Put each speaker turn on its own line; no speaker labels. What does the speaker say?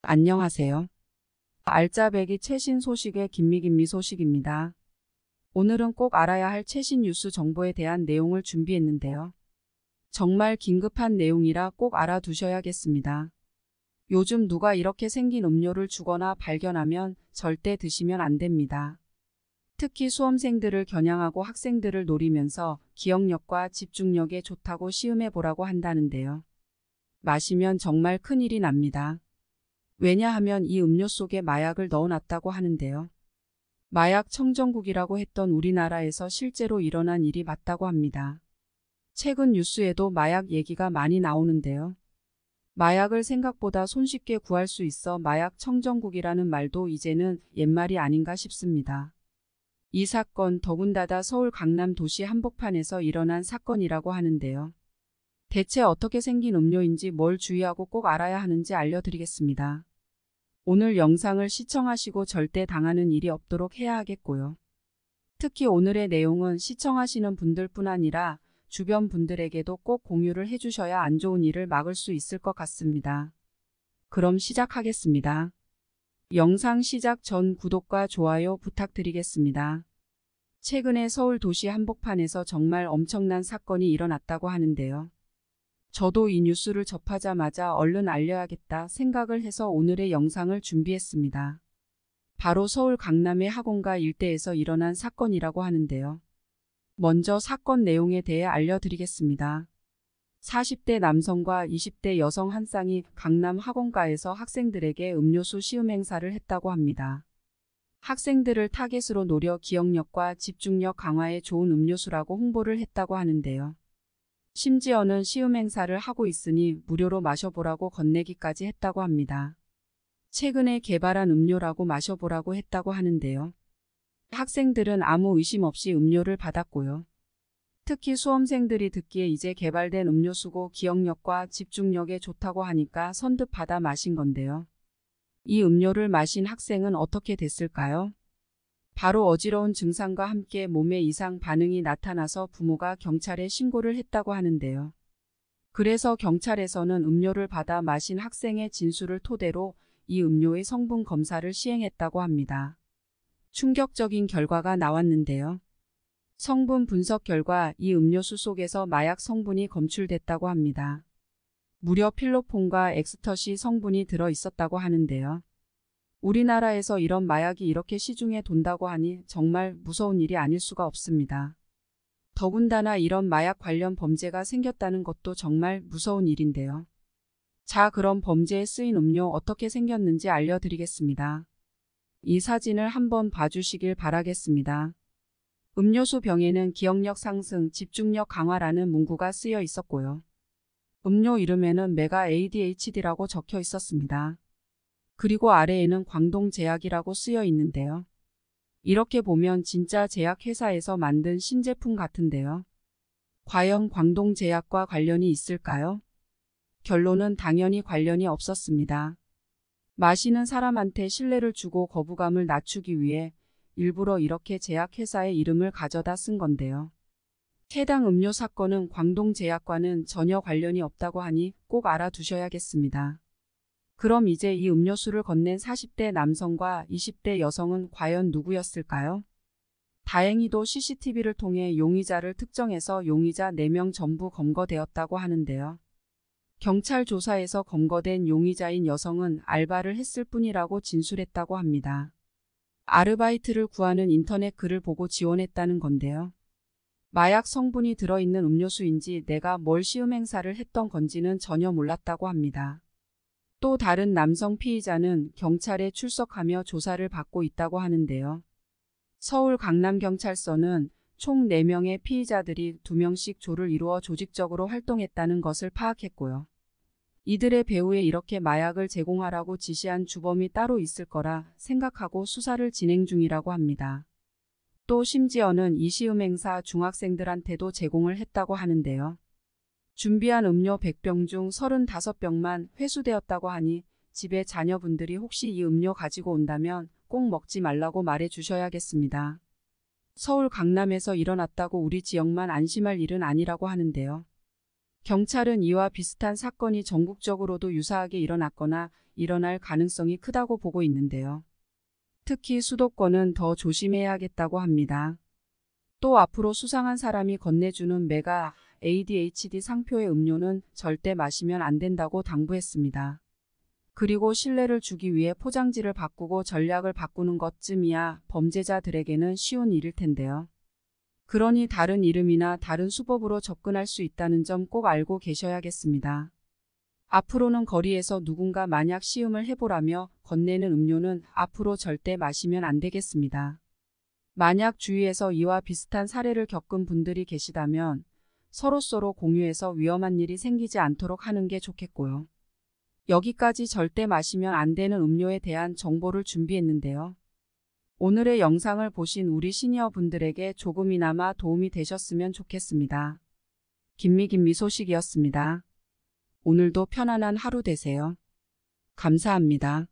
안녕하세요. 알짜배기 최신 소식의 김미김미 소식입니다. 오늘은 꼭 알아야 할 최신 뉴스 정보에 대한 내용을 준비했는데요. 정말 긴급한 내용이라 꼭 알아두셔야겠습니다. 요즘 누가 이렇게 생긴 음료를 주거나 발견하면 절대 드시면 안 됩니다. 특히 수험생들을 겨냥하고 학생들을 노리면서 기억력과 집중력에 좋다고 시음해 보라고 한다는데요. 마시면 정말 큰일이 납니다. 왜냐하면 이 음료 속에 마약을 넣어놨다고 하는데요. 마약 청정국이라고 했던 우리나라에서 실제로 일어난 일이 맞다고 합니다. 최근 뉴스에도 마약 얘기가 많이 나오는데요. 마약을 생각보다 손쉽게 구할 수 있어 마약 청정국이라는 말도 이제는 옛말이 아닌가 싶습니다. 이 사건 더군다나 서울 강남 도시 한복판에서 일어난 사건이라고 하는데요. 대체 어떻게 생긴 음료인지 뭘 주의하고 꼭 알아야 하는지 알려드리겠습니다. 오늘 영상을 시청하시고 절대 당하는 일이 없도록 해야 하겠고요. 특히 오늘의 내용은 시청하시는 분들뿐 아니라 주변 분들에게도 꼭 공유를 해주셔야 안 좋은 일을 막을 수 있을 것 같습니다. 그럼 시작하겠습니다. 영상 시작 전 구독과 좋아요 부탁드리겠습니다. 최근에 서울 도시 한복판에서 정말 엄청난 사건이 일어났다고 하는데요. 저도 이 뉴스를 접하자마자 얼른 알려야겠다 생각을 해서 오늘의 영상을 준비했습니다. 바로 서울 강남의 학원가 일대에서 일어난 사건이라고 하는데요. 먼저 사건 내용에 대해 알려드리겠습니다. 40대 남성과 20대 여성 한 쌍이 강남 학원가에서 학생들에게 음료수 시음 행사를 했다고 합니다. 학생들을 타겟으로 노려 기억력과 집중력 강화에 좋은 음료수라고 홍보를 했다고 하는데요. 심지어는 시음 행사를 하고 있으니 무료로 마셔보라고 건네기까지 했다고 합니다. 최근에 개발한 음료라고 마셔보라고 했다고 하는데요. 학생들은 아무 의심 없이 음료를 받았고요. 특히 수험생들이 듣기에 이제 개발된 음료수고 기억력과 집중력에 좋다고 하니까 선뜻 받아 마신 건데요. 이 음료를 마신 학생은 어떻게 됐을까요? 바로 어지러운 증상과 함께 몸에 이상 반응이 나타나서 부모가 경찰에 신고를 했다고 하는데요. 그래서 경찰에서는 음료를 받아 마신 학생의 진술을 토대로 이 음료의 성분 검사를 시행했다고 합니다. 충격적인 결과가 나왔는데요. 성분 분석 결과 이 음료수 속에서 마약 성분이 검출됐다고 합니다. 무려 필로폰과 엑스터시 성분이 들어 있었다고 하는데요. 우리나라에서 이런 마약이 이렇게 시중에 돈다고 하니 정말 무서운 일이 아닐 수가 없습니다. 더군다나 이런 마약 관련 범죄가 생겼다는 것도 정말 무서운 일인데요. 자, 그럼 범죄에 쓰인 음료 어떻게 생겼는지 알려드리겠습니다. 이 사진을 한번 봐주시길 바라겠습니다. 음료수 병에는 기억력 상승, 집중력 강화라는 문구가 쓰여 있었고요. 음료 이름에는 메가 ADHD라고 적혀 있었습니다. 그리고 아래에는 광동제약이라고 쓰여 있는데요. 이렇게 보면 진짜 제약회사에서 만든 신제품 같은데요. 과연 광동제약과 관련이 있을까요? 결론은 당연히 관련이 없었습니다. 마시는 사람한테 신뢰를 주고 거부감을 낮추기 위해 일부러 이렇게 제약회사의 이름을 가져다 쓴 건데요. 해당 음료 사건은 광동제약과는 전혀 관련이 없다고 하니 꼭 알아두셔야겠습니다. 그럼 이제 이 음료수를 건넨 40대 남성과 20대 여성은 과연 누구였을까요? 다행히도 CCTV를 통해 용의자를 특정해서 용의자 4명 전부 검거되었다고 하는데요. 경찰 조사에서 검거된 용의자인 여성은 알바를 했을 뿐이라고 진술했다고 합니다. 아르바이트를 구하는 인터넷 글을 보고 지원했다는 건데요. 마약 성분이 들어있는 음료수인지 내가 뭘 시음 행사를 했던 건지는 전혀 몰랐다고 합니다. 또 다른 남성 피의자는 경찰에 출석하며 조사를 받고 있다고 하는데요. 서울 강남경찰서는 총 4명의 피의자들이 2명씩 조를 이루어 조직적으로 활동했다는 것을 파악했고요. 이들의 배후에 이렇게 마약을 제공하라고 지시한 주범이 따로 있을 거라 생각하고 수사를 진행 중이라고 합니다. 또 심지어는 이 시음 행사 중학생들한테도 제공을 했다고 하는데요. 준비한 음료 100병 중 35병만 회수되었다고 하니 집에 자녀분들이 혹시 이 음료 가지고 온다면 꼭 먹지 말라고 말해 주셔야겠습니다. 서울 강남에서 일어났다고 우리 지역만 안심할 일은 아니라고 하는데요. 경찰은 이와 비슷한 사건이 전국적으로도 유사하게 일어났거나 일어날 가능성이 크다고 보고 있는데요. 특히 수도권은 더 조심해야겠다고 합니다. 또 앞으로 수상한 사람이 건네주는 메가 ADHD 상표의 음료는 절대 마시면 안 된다고 당부했습니다. 그리고 신뢰를 주기 위해 포장지를 바꾸고 전략을 바꾸는 것쯤이야 범죄자들에게는 쉬운 일일 텐데요. 그러니 다른 이름이나 다른 수법으로 접근할 수 있다는 점 꼭 알고 계셔야겠습니다. 앞으로는 거리에서 누군가 만약 시음을 해보라며 건네는 음료는 앞으로 절대 마시면 안 되겠습니다. 만약 주위에서 이와 비슷한 사례를 겪은 분들이 계시다면 서로서로 공유해서 위험한 일이 생기지 않도록 하는 게 좋겠고요. 여기까지 절대 마시면 안 되는 음료에 대한 정보를 준비했는데요. 오늘의 영상을 보신 우리 시니어 분들에게 조금이나마 도움이 되셨으면 좋겠습니다. 김미 소식이었습니다. 오늘도 편안한 하루 되세요. 감사합니다.